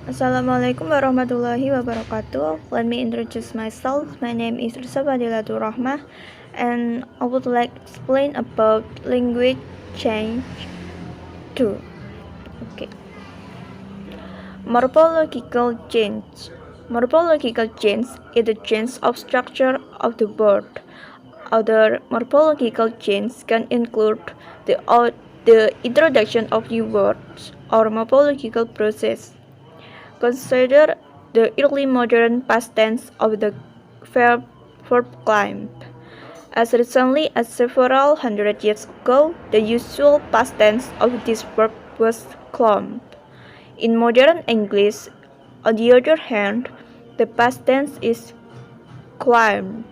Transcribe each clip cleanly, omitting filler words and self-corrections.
Assalamualaikum warahmatullahi wabarakatuh. Let me introduce myself. My name is Irza Fadhilatur Rohmah, and I would like to explain about language change too. Okay. Morphological change. Morphological change is the change of structure of the word. Other morphological change can include the introduction of new words or morphological process. Consider the early modern past tense of the verb climb. As recently as several hundred years ago, the usual past tense of this verb was climb. In modern English, on the other hand, the past tense is climbed.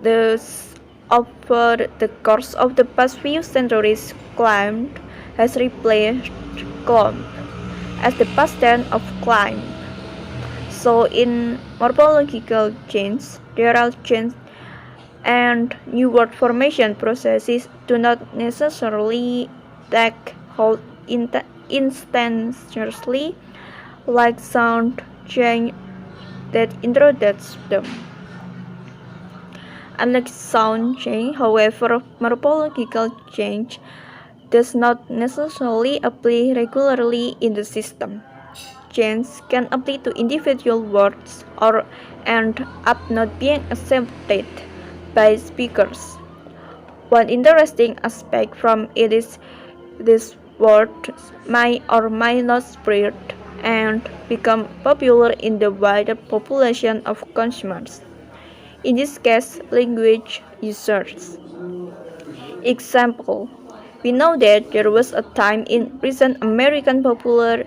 Thus, over the course of the past few centuries, climbed has replaced climb as the past tense of climb. So in morphological change, there are change and new word formation processes do not necessarily take hold instantaneously like sound change that introduces them. Unlike sound change, however, morphological change does not necessarily apply regularly in the system. Change can apply to individual words or end up not being accepted by speakers. One interesting aspect from it is these words may or may not spread and become popular in the wider population of consumers. In this case, language users. Example: we know that there was a time in recent American popular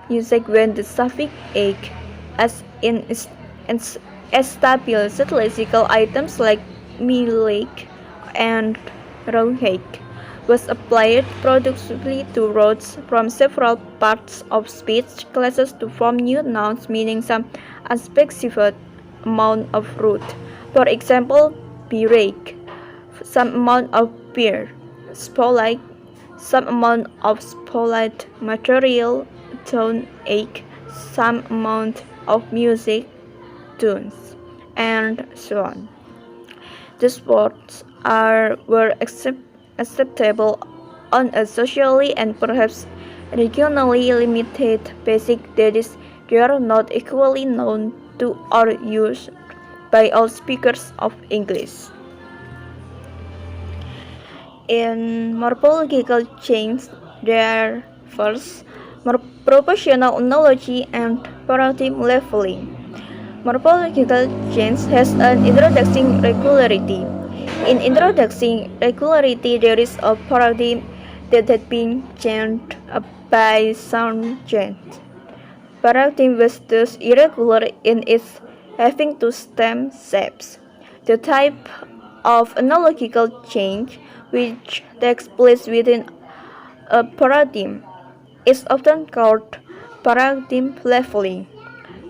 usage when the suffix "egg", as in established lexical items like milk and raw egg, was applied productively to words from several parts of speech classes to form new nouns meaning some unspecified amount of root. For example, berate, some amount of beer, spotlight, some amount of spotlight material, tone egg, some amount of music, tunes, and so on. These words were acceptable on a socially and perhaps regionally limited basis, that is, they are not equally known to or used by all speakers of English. In morphological change, there are first proportional analogy and paradigm leveling. Morphological change has an introducing regularity. In introducing regularity, there is a paradigm that had been changed by sound change. Paradigm was thus irregular in its having two stem shapes. The type of analogical change which takes place within a paradigm is often called paradigm leveling.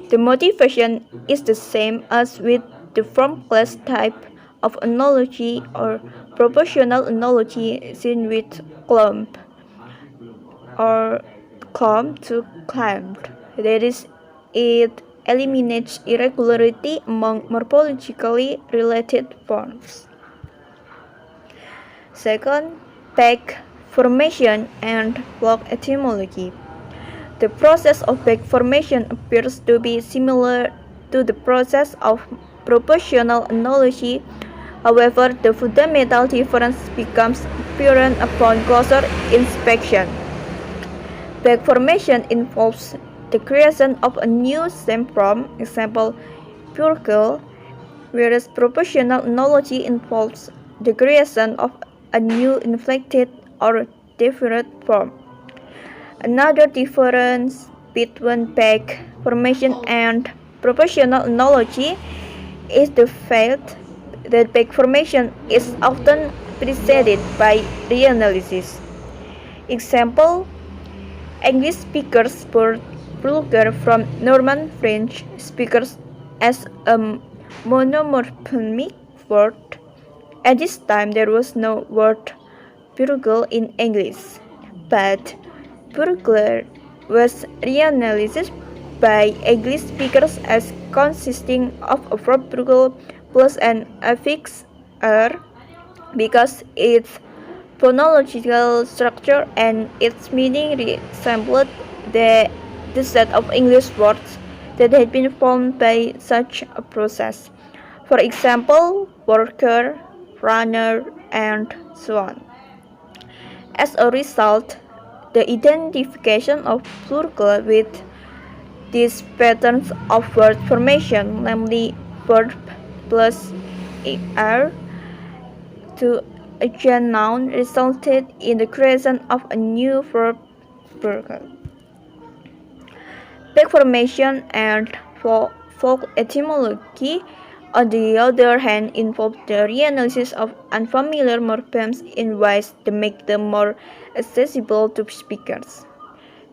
The motivation is the same as with the form-class type of analogy or proportional analogy seen with clump or clump to climbed. That is, it eliminates irregularity among morphologically related forms. Second, back formation and block etymology. The process of back formation appears to be similar to the process of proportional analogy. However, the fundamental difference becomes apparent upon closer inspection. Back formation involves the creation of a new stem form, example, pure girl, whereas proportional analogy involves the creation of a new inflected or definite form. Another difference between back formation and proportional analogy is the fact that back formation is often preceded by reanalysis. Example, English speakers borrowed vulgar from Norman French speakers as a monomorphemic word. At this time, there was no word burgle in English, but burglar was reanalyzed by English speakers as consisting of a verb plus an affix er because its phonological structure and its meaning resembled the set of English words that had been formed by such a process. For example, worker, runner, and so on. As a result, the identification of plural with these patterns of word formation, namely verb plus er to a noun, resulted in the creation of a new verb plural. Back formation and folk etymology, on the other hand, involve the reanalysis of unfamiliar morphemes in ways that make them more accessible to speakers.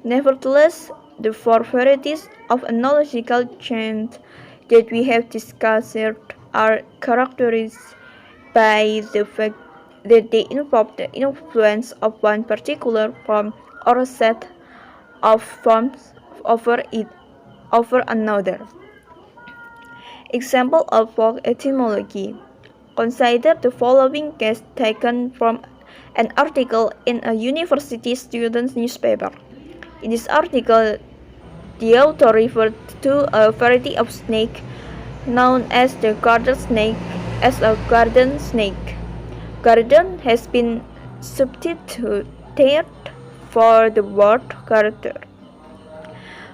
Nevertheless, the four varieties of analogical change that we have discussed are characterized by the fact that they involve the influence of one particular form or set of forms over another. Example of folk etymology. Consider the following case taken from an article in a university student's newspaper. In this article, the author referred to a variety of snake known as the garter snake as a garden snake. Garden has been substituted for the word garter.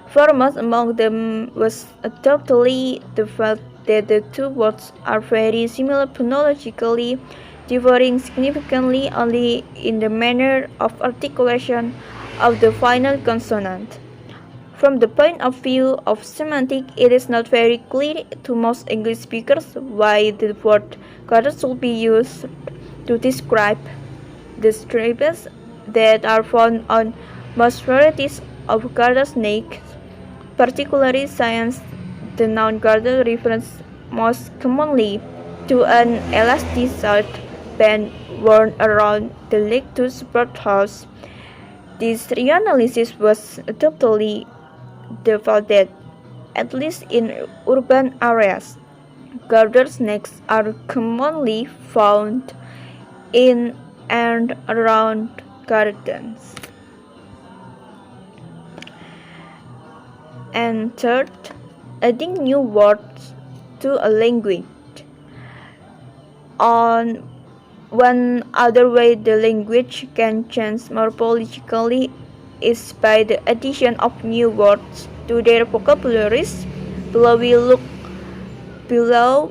Foremost among them was adoptedly the fact that the two words are very similar phonologically, differing significantly only in the manner of articulation of the final consonant. From the point of view of semantics, it is not very clear to most English speakers why the word garter should be used to describe the stripes that are found on most varieties of garter snakes. Particularly since the noun garter refers most commonly to an elasticized band worn around the leg to support house. This reanalysis was adoptedly the fact that, at least in urban areas, garter snakes are commonly found in and around gardens. And third, adding new words to a language. On one other way the language can change morphologically is by the addition of new words to their vocabularies. Below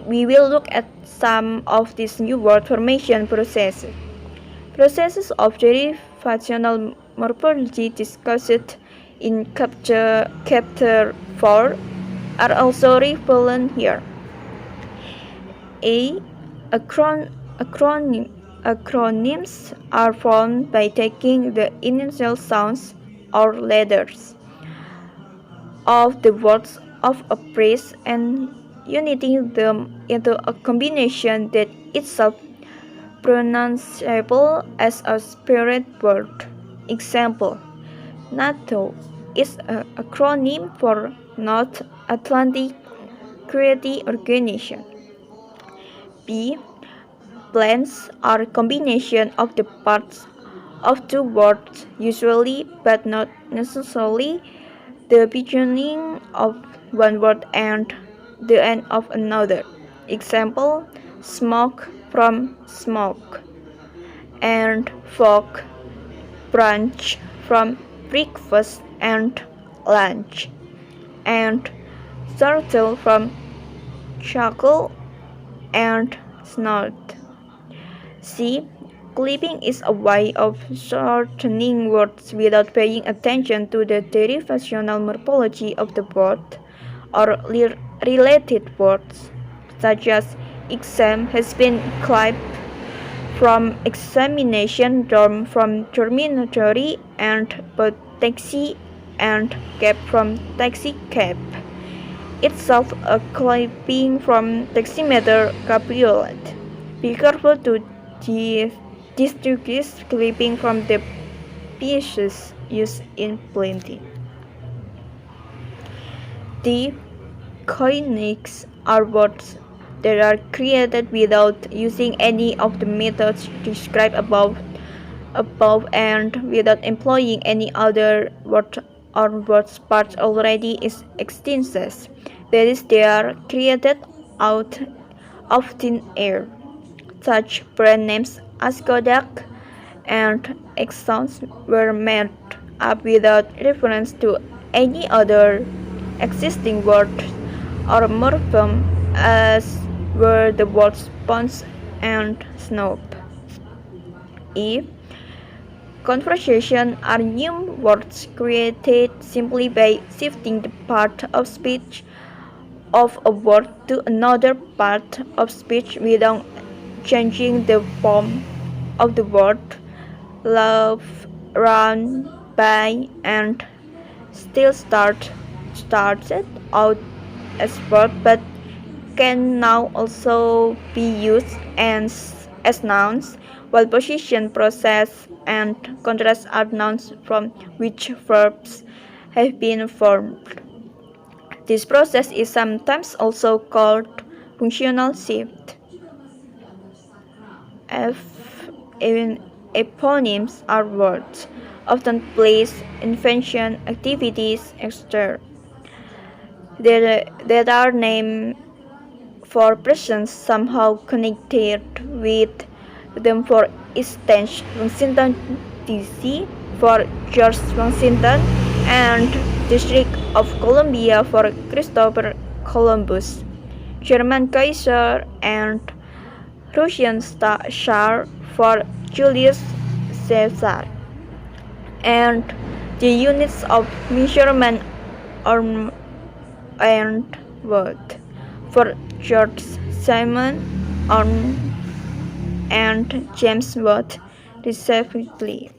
we will look at some of these new word formation processes. Processes of derivational morphology discussed in chapter 4 are also relevant here. Acronyms are formed by taking the initial sounds or letters of the words of a phrase and uniting them into a combination that itself pronounceable as a separate word. Example: NATO is an acronym for North Atlantic Treaty Organization. B. Plans are a combination of the parts of two words, usually but not necessarily the beginning of one word and the end of another. Example: smoke from smoke, and fork, brunch from breakfast and lunch, and turtle from chuckle and snort. C. Clipping is a way of shortening words without paying attention to the derivational morphology of the word or related words, such as exam has been clipped from examination, dorm from dormitory, and both taxi and cab from taxi cab. Itself a clipping from taximeter cabriolet. Be careful to distinguish clipping from the pieces used in plenty. The conics are words that are created without using any of the methods described above and without employing any other word or words parts already existences. That is, they are created out of thin air. Such brand names as Kodak and Exxon were made up without reference to any other existing word or morpheme as were the words sponge and snob. If conversations are new words created simply by shifting the part of speech of a word to another part of speech without changing the form of the word. Love, run, buy, and still started out as verb but can now also be used as nouns, while position, process, and contrast are nouns from which verbs have been formed. This process is sometimes also called functional shift. Eponyms are words, often place, invention, activities, etc. that are named for persons somehow connected with them. For instance, Washington DC for George Washington and District of Columbia for Christopher Columbus, German Kaiser and Russian Tsar for Julius Caesar, and the units of measurement and word for George Simon and James Watt, respectively.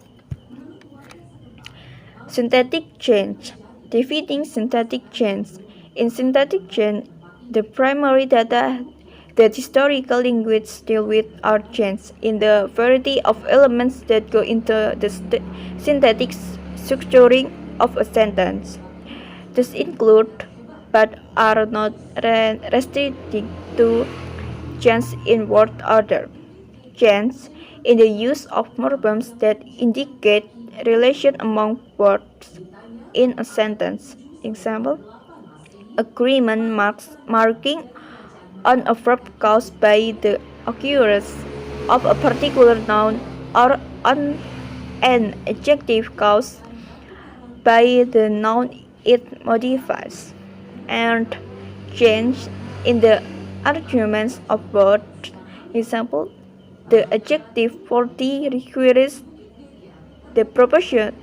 Synthetic change. Defeating synthetic change. In synthetic change, the primary data that historical linguists deal with are change in the variety of elements that go into the synthetic structuring of a sentence. These include, but are not restricted to, change in word order, change in the use of morphemes that indicate relation among words in a sentence. Example: agreement marking on a verb caused by the occurrence of a particular noun or on an adjective caused by the noun it modifies, and change in the arguments of words. Example: the adjective worthy requires the preposition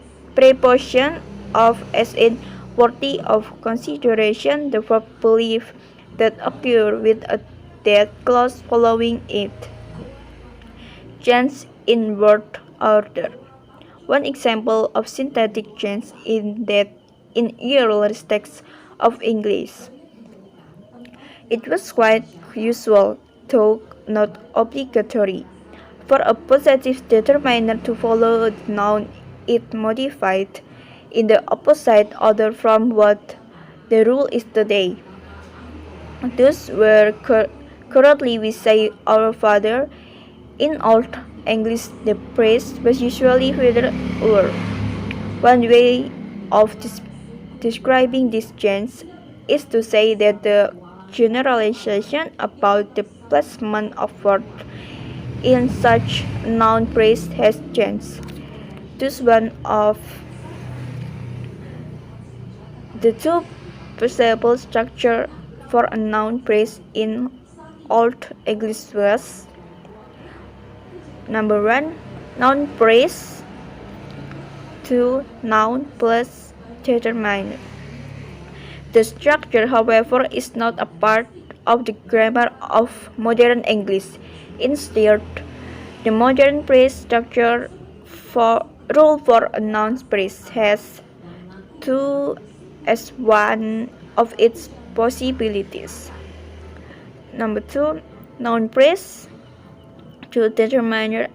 of as in worthy of consideration, the verb believe that occur with a that clause following it. Change in word order. One example of synthetic change in earlier texts of English. It was quite usual, though not obligatory, for a possessive determiner to follow the noun it modified in the opposite order from what the rule is today. Thus, where currently we say our Father, in Old English the phrase was usually Father or. One way of describing this change is to say that the generalization about the placement of word in such noun phrase has changed. Thus, one of the two possible structure for a noun phrase in Old English was: number 1, noun phrase; 2, noun plus determiner. The structure, however, is not a part of the grammar of modern English. Instead, the modern phrase structure rule for a noun phrase has 2 as one of its possibilities. Number 2, noun phrase, 2 determiner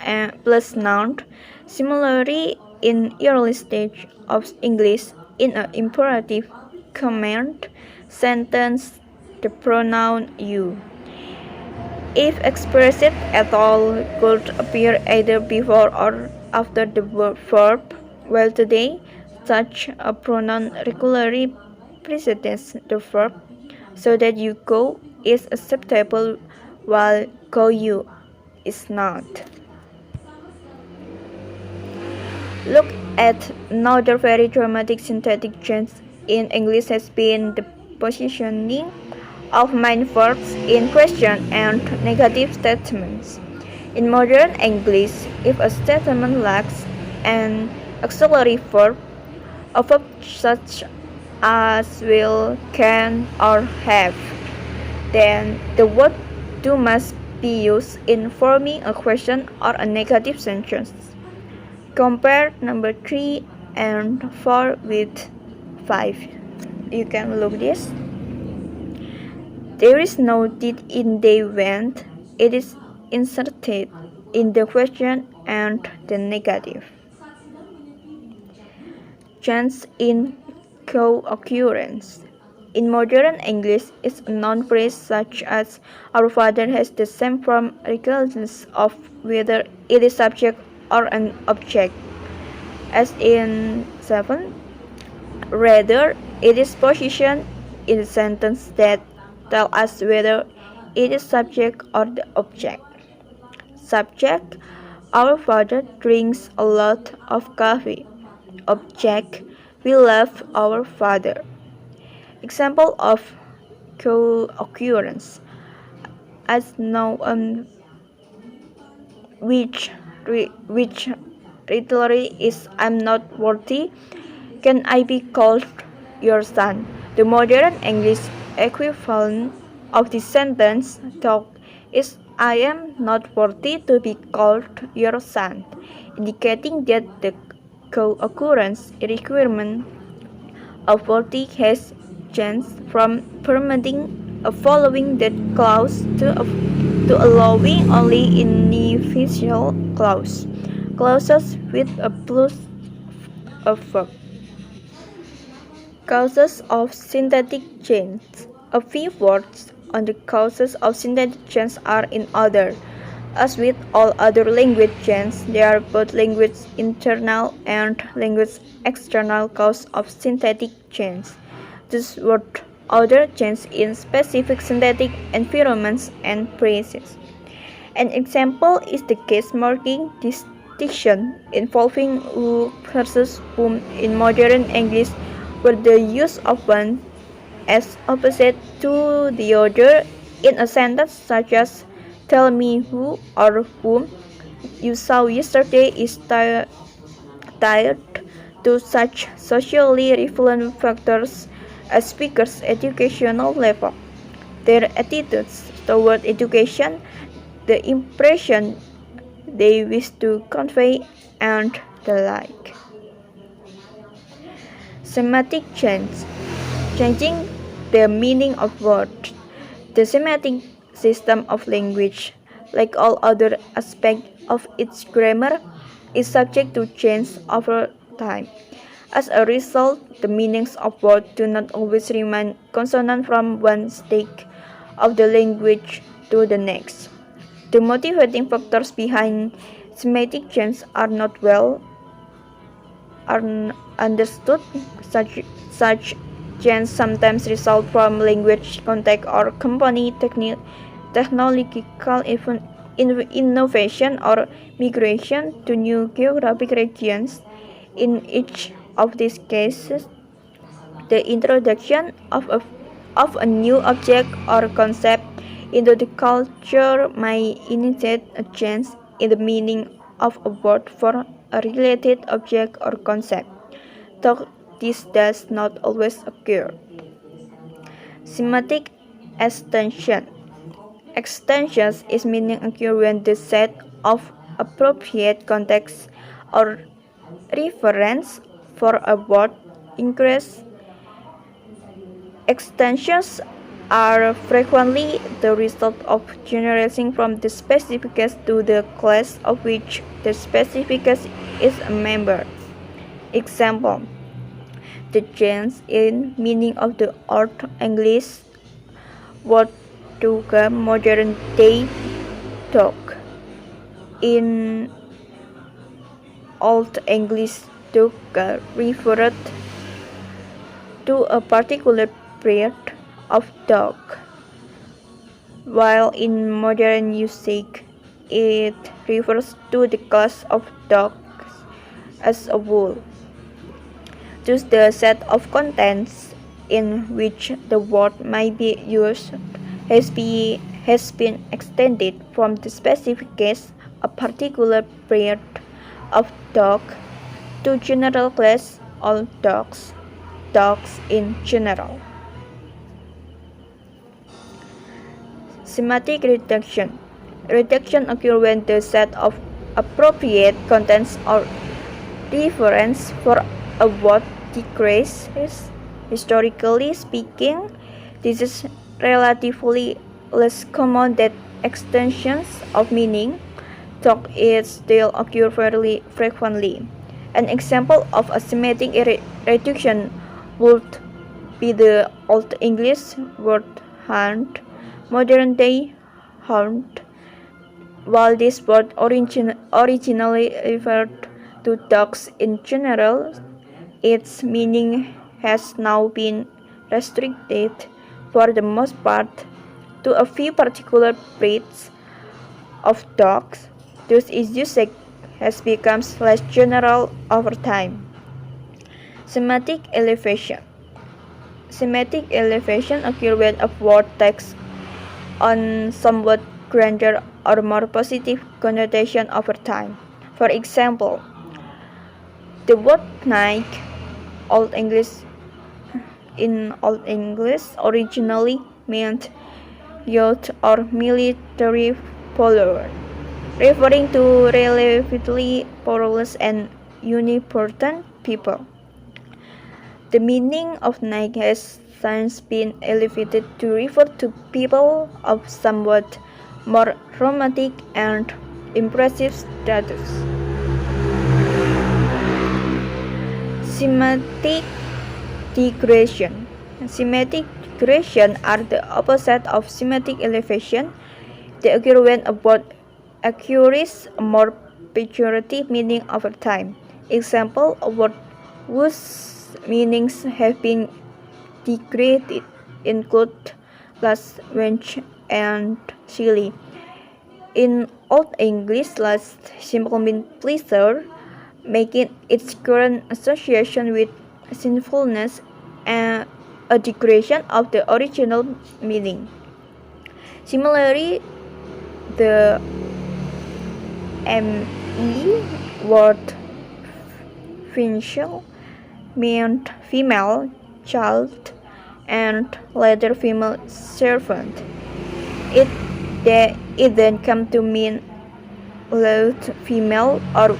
plus noun. Similarly, in early stage of English, in an imperative command, sentence the pronoun you. If expressed at all, could appear either before or after the verb. Well, today, such a pronoun regularly precedes the verb, so that you go is acceptable while go you is not. Look at another very dramatic synthetic change in English has been the positioning of main verbs in question and negative statements. In modern English, if a statement lacks an auxiliary verb, a verb such as will, can, or have, then the word do must be used in forming a question or a negative sentence. Compare number 3 and 4 with 5. You can look this. There is no did in they went. It is inserted in the question and the negative. Change in co-occurrence. In modern English, it's a noun phrase such as our father has the same form regardless of whether it is subject or an object. As in 7, rather, it is positioned in a sentence that tell us whether it is subject or the object. Subject, our father drinks a lot of coffee. Object, we love our father. Example of co-occurrence. As noun which literally is I'm not worthy, can I be called your son? The modern English equivalent of this sentence talk is I am not worthy to be called your son, indicating that the co-occurrence requirement of worthy has changed from permitting a following that clause to allowing only initial clauses with a plus of verb. Causes of synthetic change. A few words on the causes of synthetic change are in order. As with all other language change, there are both language internal and language external causes of synthetic change. This word order change in specific synthetic environments and phrases. An example is the case marking distinction involving who versus whom in modern English, where the use of one as opposite to the other in a sentence such as tell me who or whom you saw yesterday is tied to such socially relevant factors as speakers' educational level, their attitudes toward education, the impression they wish to convey, and the like. Semantic change. Changing the meaning of words. The semantic system of language, like all other aspects of its grammar, is subject to change over time. As a result, the meanings of words do not always remain consonant from one stage of the language to the next. The motivating factors behind semantic change are not well understood. Such change sometimes result from language context or company technological innovation or migration to new geographic regions. In each of these cases, the introduction of a new object or concept into the culture may initiate a change in the meaning of a word for a related object or concept, though this does not always occur. Semantic extension. Extensions is meaning occur when the set of appropriate context or reference for a word increase. Extensions are frequently the result of generalizing from the specificus to the class of which the specificus is a member. Example: the change in meaning of the Old English word to a modern day dog. In Old English, dog referred to a particular breed of dog, while in modern usage it refers to the class of dogs as a whole. Thus, the set of contents in which the word may be used has been extended from the specific case, a particular breed of dog, to general class all dogs, dogs in general. Semantic reduction. Reduction occurs when the set of appropriate contents or reference for a word decreases. Historically speaking, this is relatively less common than extensions of meaning, though it still occurs fairly frequently. An example of a semantic reduction would be the Old English word hunt, modern day hound. While this word originally referred to dogs in general, its meaning has now been restricted, for the most part, to a few particular breeds of dogs. Thus, its usage has become less general over time. Semantic elevation. Semantic elevation occurs when a word takes on somewhat grander or more positive connotation over time. For example, the word knight in Old English originally meant youth or military follower, referring to relatively powerless and unipotent people. The meaning of knight has since been elevated to refer to people of somewhat more romantic and impressive status. Semantic degradation. Semantic degradation are the opposite of semantic elevation. They occur when a word acquires a more pejorative meaning over time. Example, a word whose meanings have been degraded include lust, wench, and silly. In Old English, lust simply means pleasure, making its current association with sinfulness and a degradation of the original meaning. Similarly, the me word finchel meant female child and later female servant. It then came to mean loud female or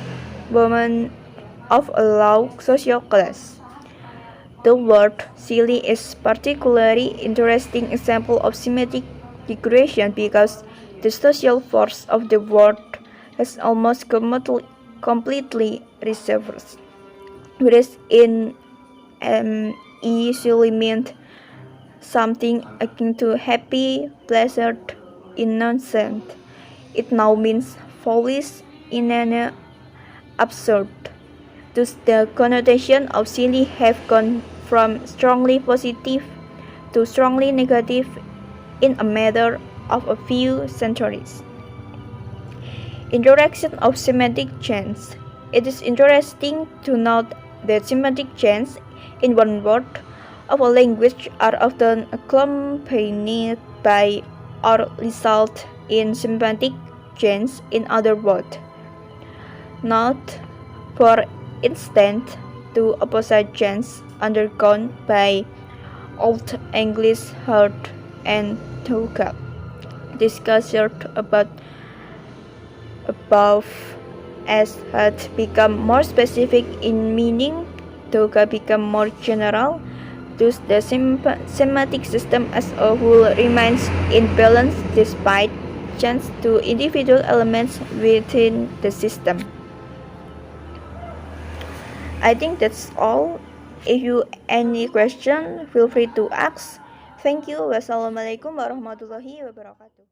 woman of a low social class. The word silly is particularly interesting example of semantic degradation because the social force of the word has almost completely reversed. Whereas in silly meant something akin to happy, pleasant, innocent. It now means foolish, inane, absurd. Thus, the connotation of silly have gone from strongly positive to strongly negative in a matter of a few centuries. Introduction of semantic change. It is interesting to note that semantic change in one word of a language are often accompanied by or result in semantic change in other words. Note, for instance, two opposite change undergone by Old English heard and toga. Discussed above as had become more specific in meaning, toga become more general. Thus, the semantic system as a whole remains in balance despite change to individual elements within the system. I think that's all. If you any question, feel free to ask. Thank you. Wassalamualaikum warahmatullahi wabarakatuh.